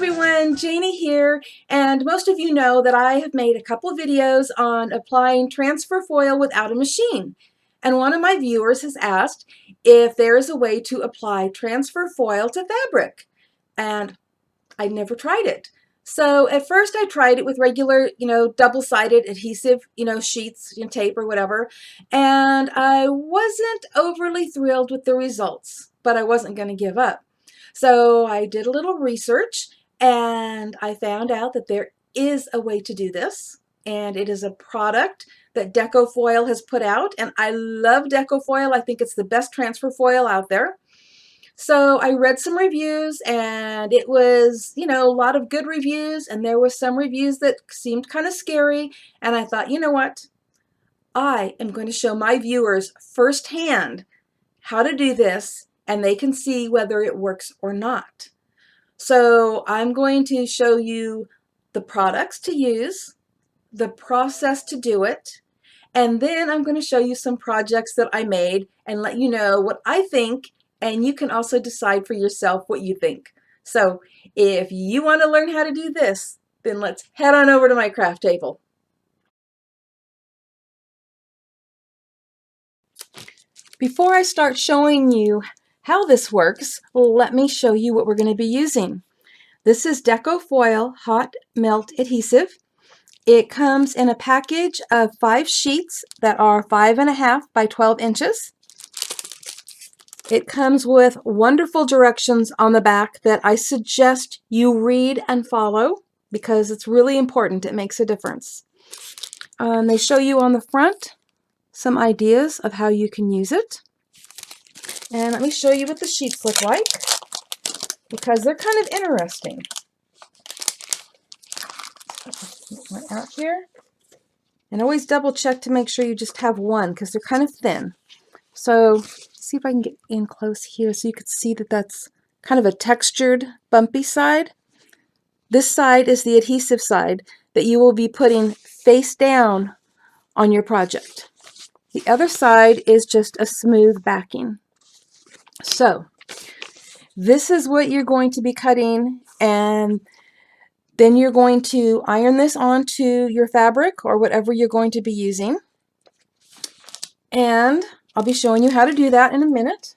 everyone, Janie here, and most of you know that I have made a couple of videos on applying transfer foil without a machine. And one of my viewers has asked if there is a way to apply transfer foil to fabric. And I'd never tried it. So at first I tried it with regular, double-sided adhesive, sheets, tape or whatever, and I wasn't overly thrilled with the results, but I wasn't going to give up. So I did a little research and I found out that there is a way to do this, and it is a product that Deco Foil has put out, and I love Deco Foil. I think it's the best transfer foil out there. So I read some reviews, and it was, a lot of good reviews, and there were some reviews that seemed kind of scary, and I thought, you know what? I am going to show my viewers firsthand how to do this, and they can see whether it works or not. So I'm going to show you the products to use, the process to do it, and then I'm going to show you some projects that I made and let you know what I think, and you can also decide for yourself what you think. So if you want to learn how to do this, then let's head on over to my craft table. Before I start showing you how this works, let me show you what we're going to be using. This is Deco Foil Hot Melt Adhesive. It comes in a package of 5 sheets that are 5.5 by 12 inches. It comes with wonderful directions on the back that I suggest you read and follow because it's really important. It makes a difference. They show you on the front some ideas of how you can use it. And let me show you what the sheets look like because they're kind of interesting. One out here. And always double check to make sure you just have one because they're kind of thin. So see if I can get in close here so you can see that that's kind of a textured, bumpy side. This side is the adhesive side that you will be putting face down on your project. The other side is just a smooth backing. So this is what you're going to be cutting, and then you're going to iron this onto your fabric or whatever you're going to be using. And I'll be showing you how to do that in a minute.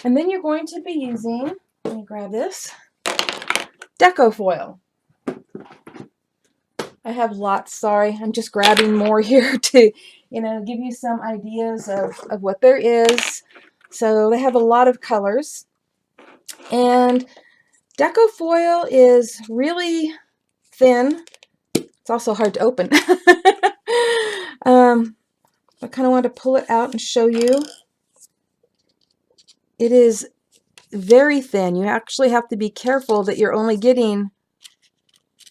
And then you're going to be using, let me grab this, Deco Foil. I have lots, sorry, I'm just grabbing more here to, give you some ideas of what there is. So they have a lot of colors. And Deco Foil is really thin. It's also hard to open. I kind of want to pull it out and show you. It is very thin. You actually have to be careful that you're only getting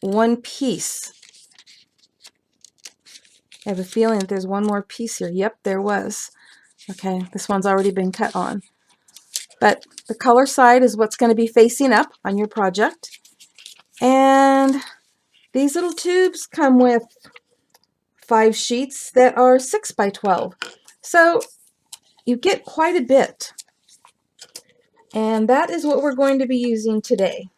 one piece. I have a feeling that there's one more piece here. Yep, there was. Okay, this one's already been cut on. But the color side is what's going to be facing up on your project. And these little tubes come with 5 sheets that are 6 by 12. So you get quite a bit. And that is what we're going to be using today.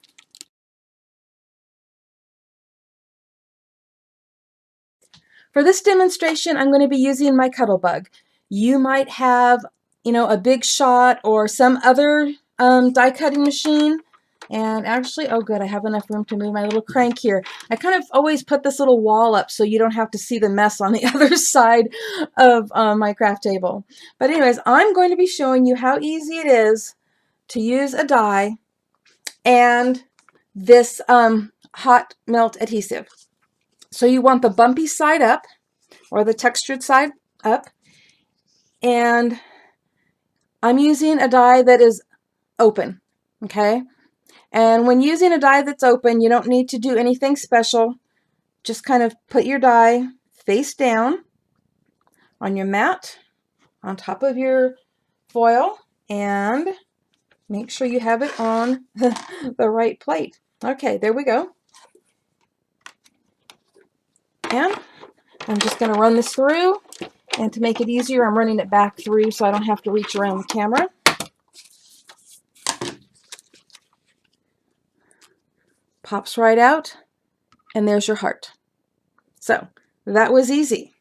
For this demonstration, I'm going to be using my Cuttlebug. You might have, a Big Shot or some other die cutting machine. And actually, oh good, I have enough room to move my little crank here. I kind of always put this little wall up so you don't have to see the mess on the other side of my craft table. But anyways, I'm going to be showing you how easy it is to use a die and this hot melt adhesive. So you want the bumpy side up or the textured side up, and I'm using a die that is open, okay? And when using a die that's open, you don't need to do anything special. Just kind of put your die face down on your mat on top of your foil and make sure you have it on the right plate. Okay, there we go. And I'm just going to run this through, and to make it easier, I'm running it back through so I don't have to reach around the camera. Pops right out, and there's your heart. So that was easy.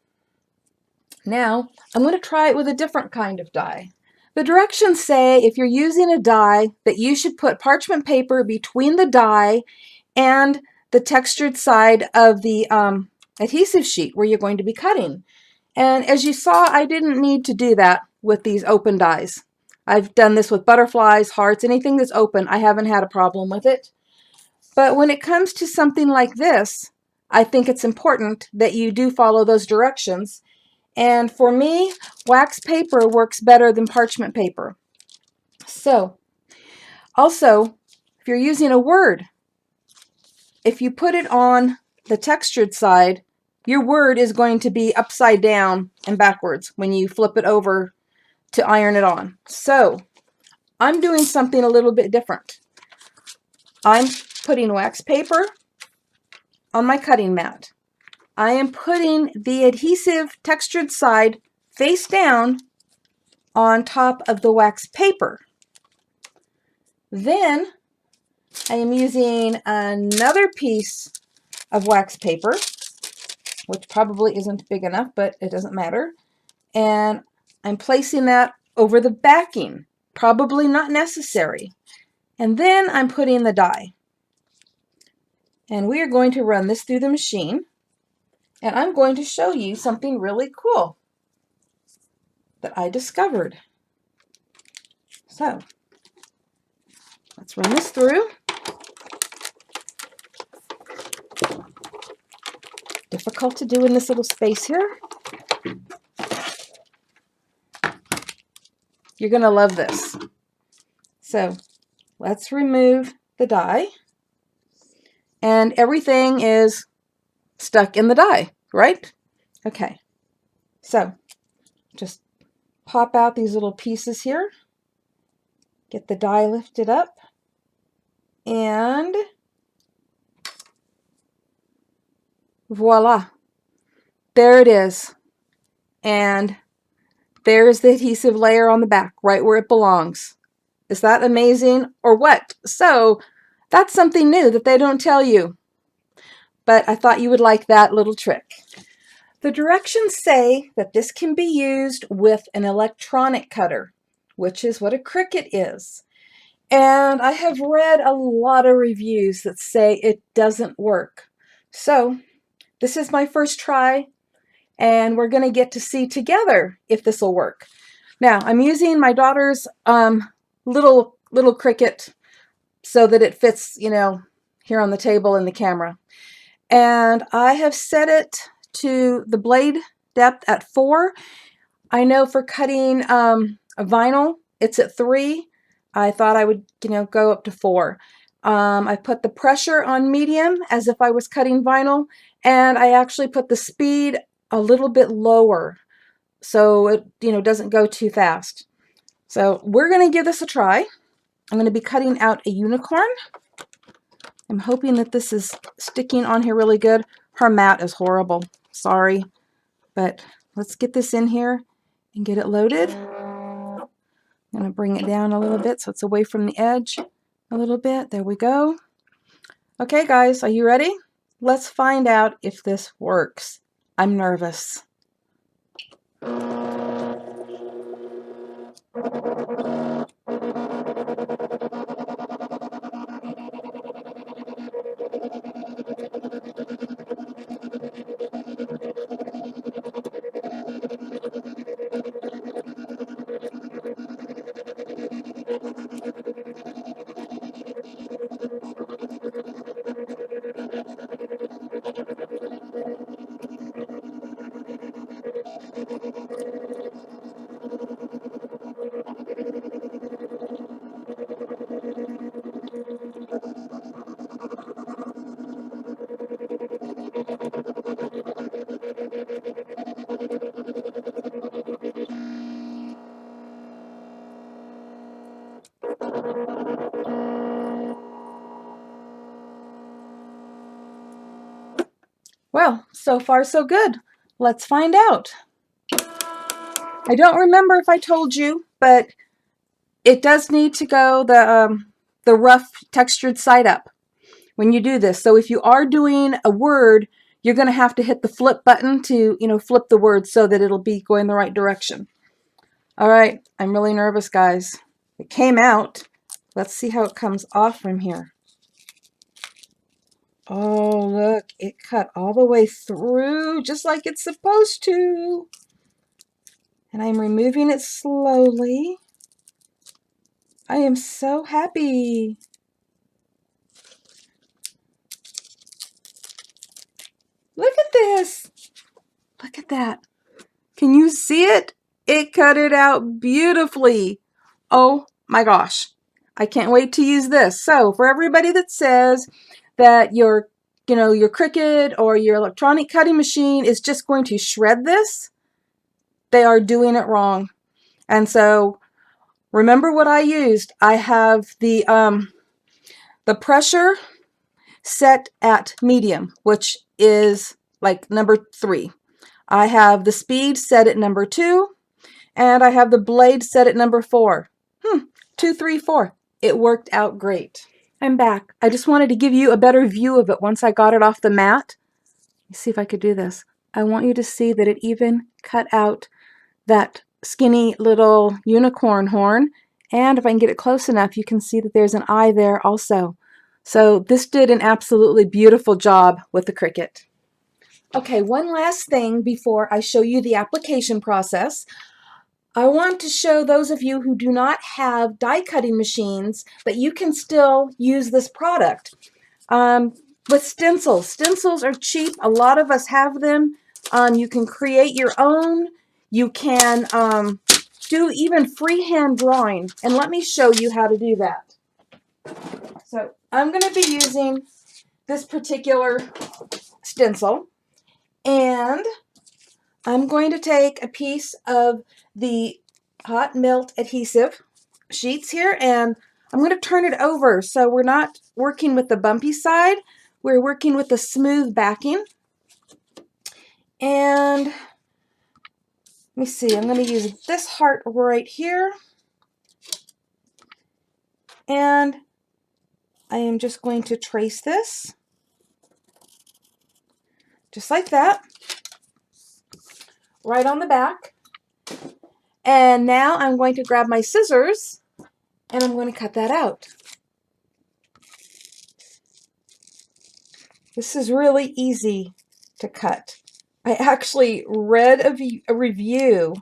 Now I'm going to try it with a different kind of die. The directions say if you're using a die that you should put parchment paper between the die and the textured side of the adhesive sheet where you're going to be cutting. And as you saw, I didn't need to do that with these open dies. I've done this with butterflies, hearts, anything that's open. I haven't had a problem with it. But when it comes to something like this, I think it's important that you do follow those directions. And for me, wax paper works better than parchment paper. So, also, if you're using a word, if you put it on the textured side, your word is going to be upside down and backwards when you flip it over to iron it on. So, I'm doing something a little bit different. I'm putting wax paper on my cutting mat. I am putting the adhesive textured side face down on top of the wax paper. Then I am using another piece of wax paper, which probably isn't big enough, but it doesn't matter. And I'm placing that over the backing, probably not necessary. And then I'm putting the die. And we are going to run this through the machine. And I'm going to show you something really cool that I discovered. So, let's run this through. Difficult to do in this little space here. You're going to love this. So, let's remove the die. And everything is stuck in the die, right? Okay. So, just pop out these little pieces here. Get the die lifted up. And voila. There it is. And there's the adhesive layer on the back, right where it belongs. Is that amazing or what? So that's something new that they don't tell you. But I thought you would like that little trick. The directions say that this can be used with an electronic cutter, which is what a Cricut is. And I have read a lot of reviews that say it doesn't work. So this is my first try, and we're going to get to see together if this will work. Now, I'm using my daughter's little Cricut so that it fits, you know, here on the table in the camera. And I have set it to the blade depth at 4. I know for cutting a vinyl, it's at 3. I thought I would, you know, go up to 4. I put the pressure on medium as if I was cutting vinyl, and I actually put the speed a little bit lower so it, you know, doesn't go too fast. So we're going to give this a try. I'm going to be cutting out a unicorn. I'm hoping that this is sticking on here really good. Her mat is horrible. Sorry. But let's get this in here and get it loaded. I'm going to bring it down a little bit so it's away from the edge a little bit. There we go. Okay, guys, are you ready? Let's find out if this works. I'm nervous. Well, so far so good. Let's find out. I don't remember if I told you, but it does need to go the rough textured side up. when you do this. So if you are doing a word, you're going to have to hit the flip button to, flip the word so that it'll be going the right direction. All right, I'm really nervous, guys. It came out. Let's see how it comes off from here. Oh, look, it cut all the way through just like it's supposed to. And I'm removing it slowly. I am so happy. Look at this. Look at that. Can you see it? It cut it out beautifully. Oh my gosh. I can't wait to use this. So for everybody that says that your Cricut or your electronic cutting machine is just going to shred this, they are doing it wrong. And so remember what I used. I have the pressure set at medium, which is like number 3. I have the speed set at number 2, and I have the blade set at number 4. 2, 3, 4. It worked out great. I'm back. I just wanted to give you a better view of it once I got it off the mat. Let's see if I could do this. I want you to see that it even cut out that skinny little unicorn horn. And if I can get it close enough, you can see that there's an eye there also. So this did an absolutely beautiful job with the Cricut. Okay, one last thing before I show you the application process. I want to show those of you who do not have die cutting machines that you can still use this product. With stencils. Stencils are cheap. A lot of us have them. You can create your own. You can do even freehand drawing. And let me show you how to do that. So I'm going to be using this particular stencil. And I'm going to take a piece of the hot melt adhesive sheets here, and I'm going to turn it over so we're not working with the bumpy side. We're working with the smooth backing. And let me see, I'm going to use this heart right here. And I am just going to trace this just like that, right on the back. And now I'm going to grab my scissors and I'm going to cut that out. This is really easy to cut. I actually read a review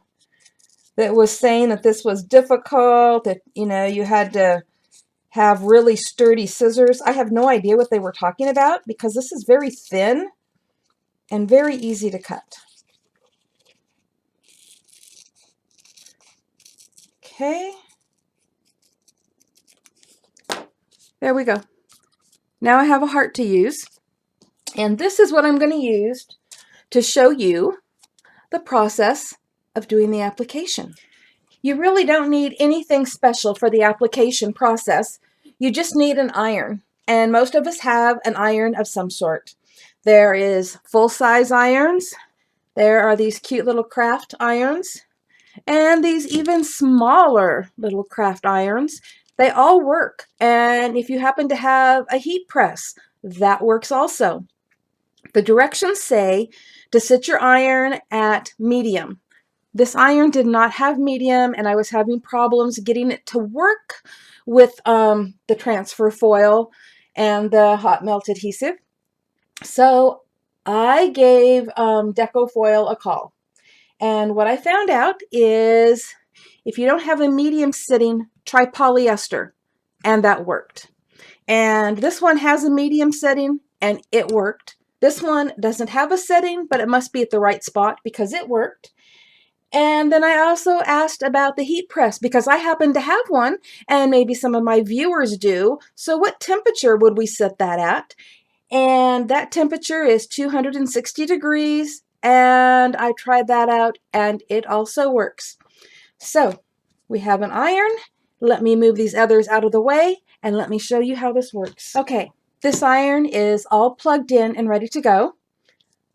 that was saying that this was difficult, that you had to have really sturdy scissors. I have no idea what they were talking about because this is very thin and very easy to cut. Okay. There we go. Now I have a heart to use. And this is what I'm going to use to show you the process of doing the application. You really don't need anything special for the application process. You just need an iron. And most of us have an iron of some sort. There is full-size irons. There are these cute little craft irons. And these even smaller little craft irons. They all work. And if you happen to have a heat press, that works also. The directions say to set your iron at medium. This iron did not have medium, and I was having problems getting it to work with the transfer foil and the hot melt adhesive. So I gave Deco foil a call. And what I found out is if you don't have a medium setting, try polyester. And that worked. And this one has a medium setting, and it worked. This one doesn't have a setting, but it must be at the right spot because it worked. And then I also asked about the heat press because I happen to have one, and maybe some of my viewers do. So what temperature would we set that at? And that temperature is 260 degrees. And I tried that out, and it also works. So we have an iron. Let me move these others out of the way, and let me show you how this works. Okay, this iron is all plugged in and ready to go.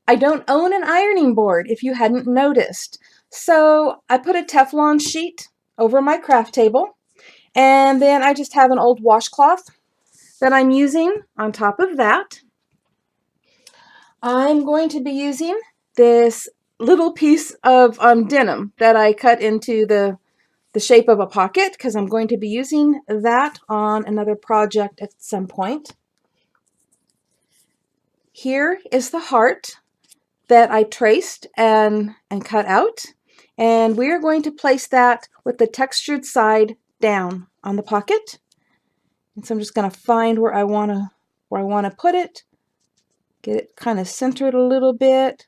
I don't own an ironing board, if you hadn't noticed. So I put a Teflon sheet over my craft table, and then I just have an old washcloth that I'm using on top of that, I'm going to be using this little piece of denim that I cut into the shape of a pocket, because I'm going to be using that on another project at some point. Here is the heart that I traced and cut out, and we are going to place that with the textured side down on the pocket. And so I'm just going to find where I want to put it, get it kind of centered a little bit.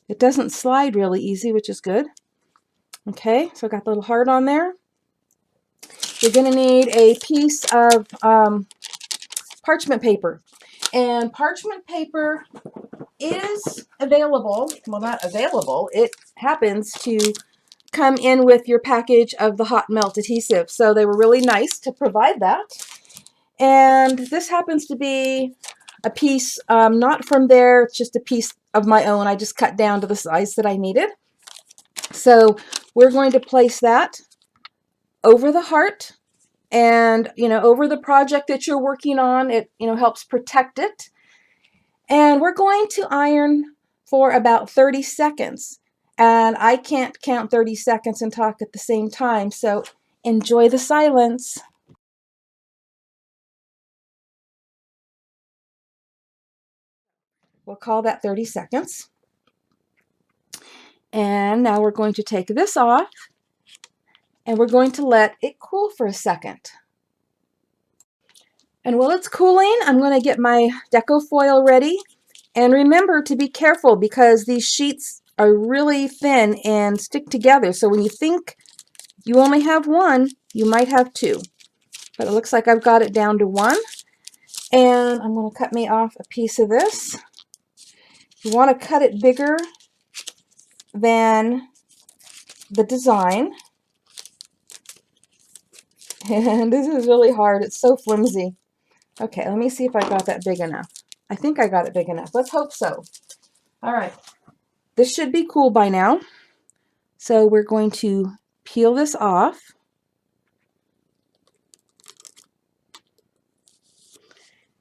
It doesn't slide really easy, which is good. Okay, so I got the little heart on there. You're going to need a piece of parchment paper. And parchment paper is available. Well, not available. It happens to come in with your package of the hot melt adhesive. So they were really nice to provide that. And this happens to be a piece, not from there, it's just a piece of my own. I just cut down to the size that I needed. So we're going to place that over the heart and, over the project that you're working on. It, helps protect it. And we're going to iron for about 30 seconds. And I can't count 30 seconds and talk at the same time, so enjoy the silence. We'll call that 30 seconds. And now we're going to take this off, and we're going to let it cool for a second. And while it's cooling, I'm going to get my Deco foil ready. And remember to be careful, because these sheets are really thin and stick together. So when you think you only have one, you might have two. But it looks like I've got it down to one. And I'm going to cut me off a piece of this. You want to cut it bigger than the design. And this is really hard. It's so flimsy. Okay, let me see if I got that big enough. I think I got it big enough. Let's hope so. All right. This should be cool by now. So we're going to peel this off.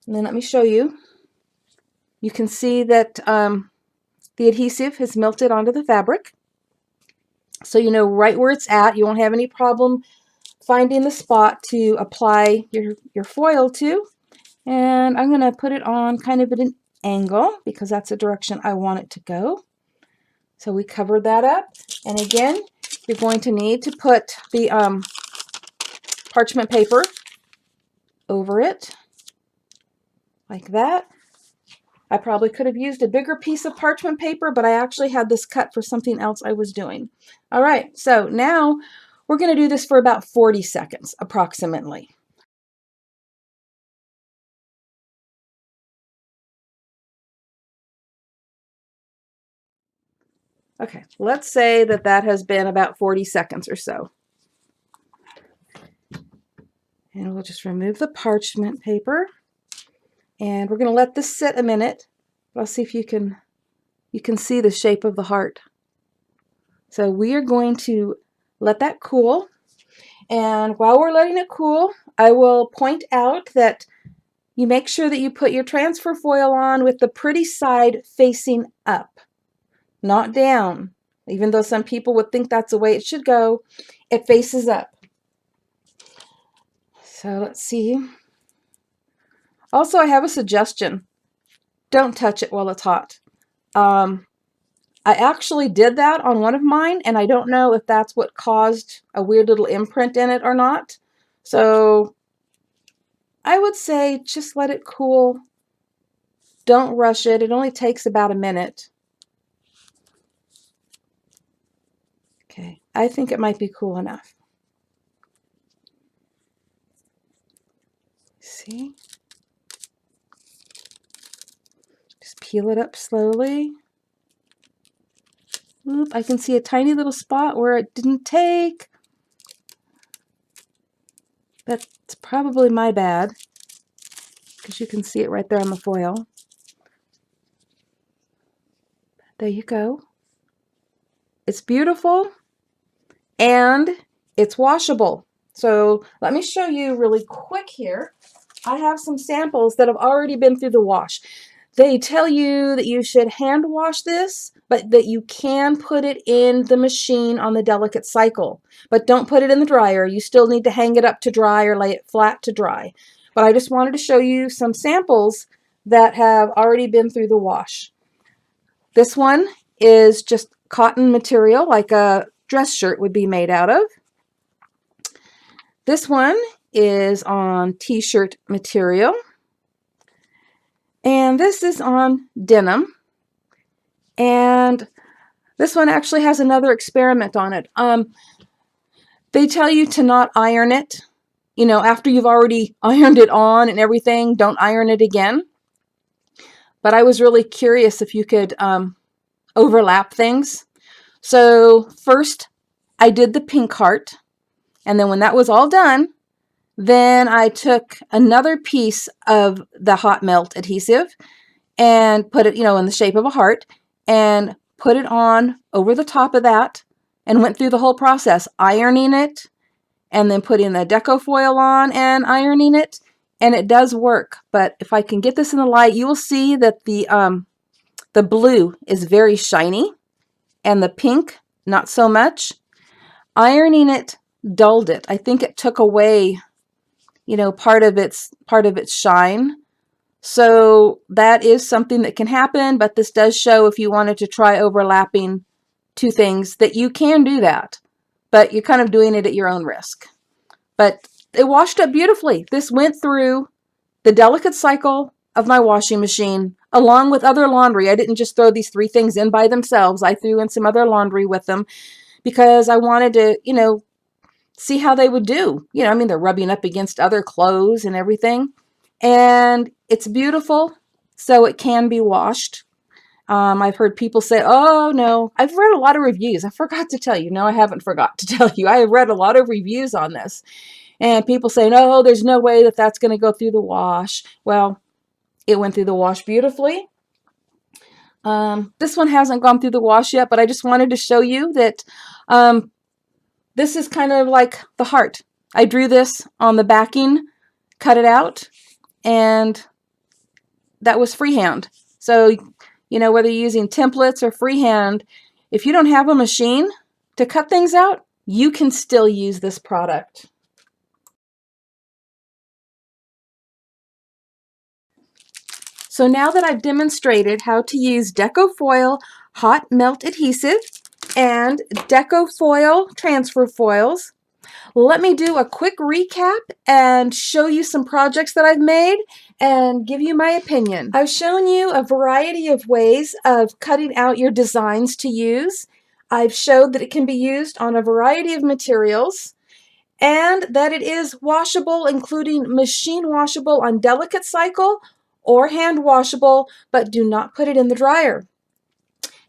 And then let me show you. You can see that the adhesive has melted onto the fabric. So you know right where it's at. You won't have any problem finding the spot to apply your foil to. And I'm going to put it on kind of at an angle, because that's the direction I want it to go. So we covered that up. And again, you're going to need to put the parchment paper over it, like that. I probably could have used a bigger piece of parchment paper, but I actually had this cut for something else I was doing. All right, so now we're going to do this for about 40 seconds, approximately. Okay, let's say that that has been about 40 seconds or so. And we'll just remove the parchment paper. And we're going to let this sit a minute. I'll see if you can see the shape of the heart. So we are going to let that cool. And while we're letting it cool, I will point out that you make sure that you put your transfer foil on with the pretty side facing up, not down. Even though some people would think that's the way it should go, it faces up. So let's see. Also, I have a suggestion. Don't touch it while it's hot. I actually did that on one of mine, and I don't know if that's what caused a weird little imprint in it or not. So I would say just let it cool. Don't rush it. It only takes about a minute. Okay, I think it might be cool enough. See? Just peel it up slowly. Oop, I can see a tiny little spot where it didn't take. That's probably my bad, because you can see it right there on the foil. There you go. It's beautiful, and it's washable. So let me show you really quick here. I have some samples that have already been through the wash. They tell you that you should hand wash this, but that you can put it in the machine on the delicate cycle. But don't put it in the dryer. You still need to hang it up to dry or lay it flat to dry. But I just wanted to show you some samples that have already been through the wash. This one is just cotton material, like a dress shirt would be made out of. This one is on t-shirt material. And this is on denim. And this one actually has another experiment on it. They tell you to not iron it. You know, after you've already ironed it on and everything, don't iron it again. But I was really curious if you could overlap things. So first I did the pink heart. And then when that was all done, then I took another piece of the hot melt adhesive and put it, you know, in the shape of a heart and put it on over the top of that and went through the whole process, ironing it and then putting the Deco foil on and ironing it. And it does work. But if I can get this in the light, you will see that the blue is very shiny and the pink, not so much. Ironing it dulled it. I think it took away, you know, part of its shine. So that is something that can happen, but this does show if you wanted to try overlapping two things that you can do that, but you're kind of doing it at your own risk. But it washed up beautifully. This went through the delicate cycle of my washing machine along with other laundry. I didn't just throw these three things in by themselves. I threw in some other laundry with them because I wanted to, you know, see how they would do. You know, I mean, they're rubbing up against other clothes and everything. And it's beautiful, so it can be washed. I've heard people say, oh, no. I've read a lot of reviews. I forgot to tell you. No, I haven't forgot to tell you. I have read a lot of reviews on this. And people say, no, there's no way that that's going to go through the wash. Well, it went through the wash beautifully. This one hasn't gone through the wash yet, but I just wanted to show you that this is kind of like the heart. I drew this on the backing, cut it out, and that was freehand. So, you know, whether you're using templates or freehand, if you don't have a machine to cut things out, you can still use this product. So now that I've demonstrated how to use Deco foil hot melt adhesive and Deco foil transfer foils, let me do a quick recap and show you some projects that I've made and give you my opinion. I've shown you a variety of ways of cutting out your designs to use. I've showed that it can be used on a variety of materials and that it is washable, including machine washable on delicate cycle or hand washable, but do not put it in the dryer.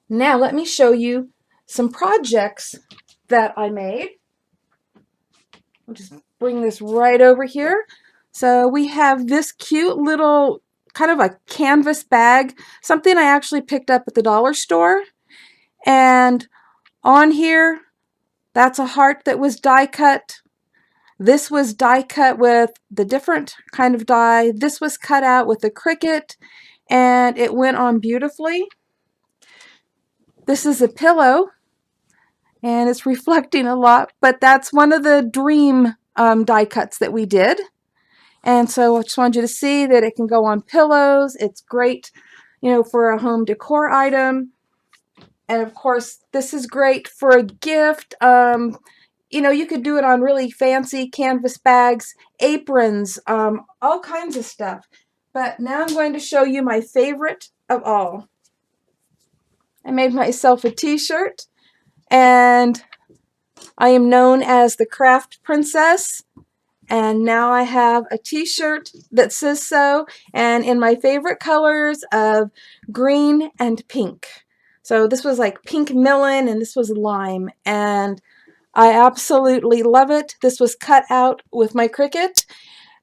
Now let me show you some projects that I made. I'll just bring this right over here. So we have this cute little kind of a canvas bag, something I actually picked up at the dollar store. And on here, that's a heart that was die cut. This was die cut with the different kind of die. This was cut out with the Cricut, and it went on beautifully. This is a pillow, and it's reflecting a lot, but that's one of the dream die cuts that we did. And so I just wanted you to see that it can go on pillows. It's great, you know, for a home decor item. And of course, this is great for a gift. You know, you could do it on really fancy canvas bags, aprons, all kinds of stuff. But now I'm going to show you my favorite of all. I made myself a t-shirt, and I am known as the Craft Princess. And now I have a t-shirt that says so, and in my favorite colors of green and pink. So this was like pink melon, and this was lime, and I absolutely love it. This was cut out with my Cricut.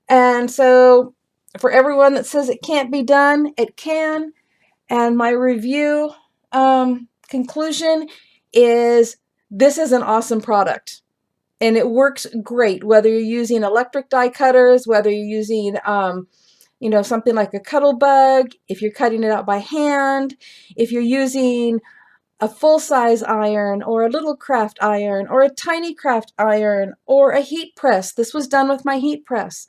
And so for everyone that says it can't be done, it can. And my review conclusion is this is an awesome product. and it works great, whether you're using electric die cutters, whether you're using you know, something like a Cuttlebug, if you're cutting it out by hand, if you're using a full-size iron or a little craft iron or a tiny craft iron or a heat press. This was done with my heat press.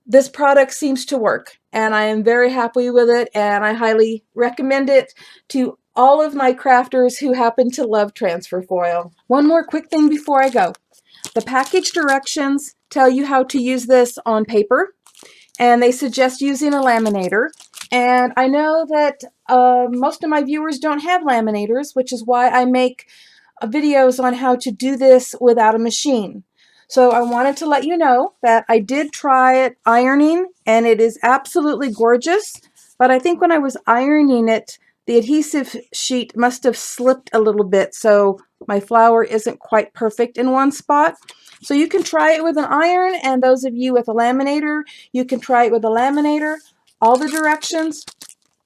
This product seems to work, and I am very happy with it, and I highly recommend it to all of my crafters who happen to love transfer foil. One more quick thing before I go. The package directions tell you how to use this on paper, and they suggest using a laminator. And I know that most of my viewers don't have laminators, which is why I make videos on how to do this without a machine. So I wanted to let you know that I did try it ironing, and it is absolutely gorgeous. But I think when I was ironing it, the adhesive sheet must have slipped a little bit, so my flower isn't quite perfect in one spot. So you can try it with an iron, and those of you with a laminator, you can try it with a laminator. All the directions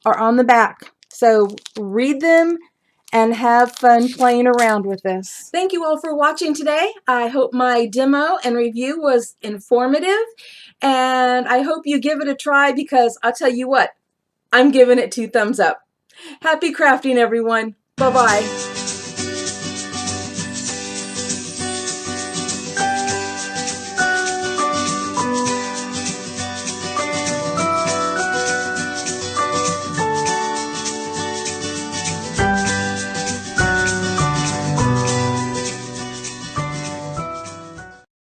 are on the back, so read them and have fun playing around with this. Thank you all for watching today. I hope my demo and review was informative, and I hope you give it a try, because I'll tell you what, I'm giving it 2 thumbs up. Happy crafting, everyone. Bye-bye.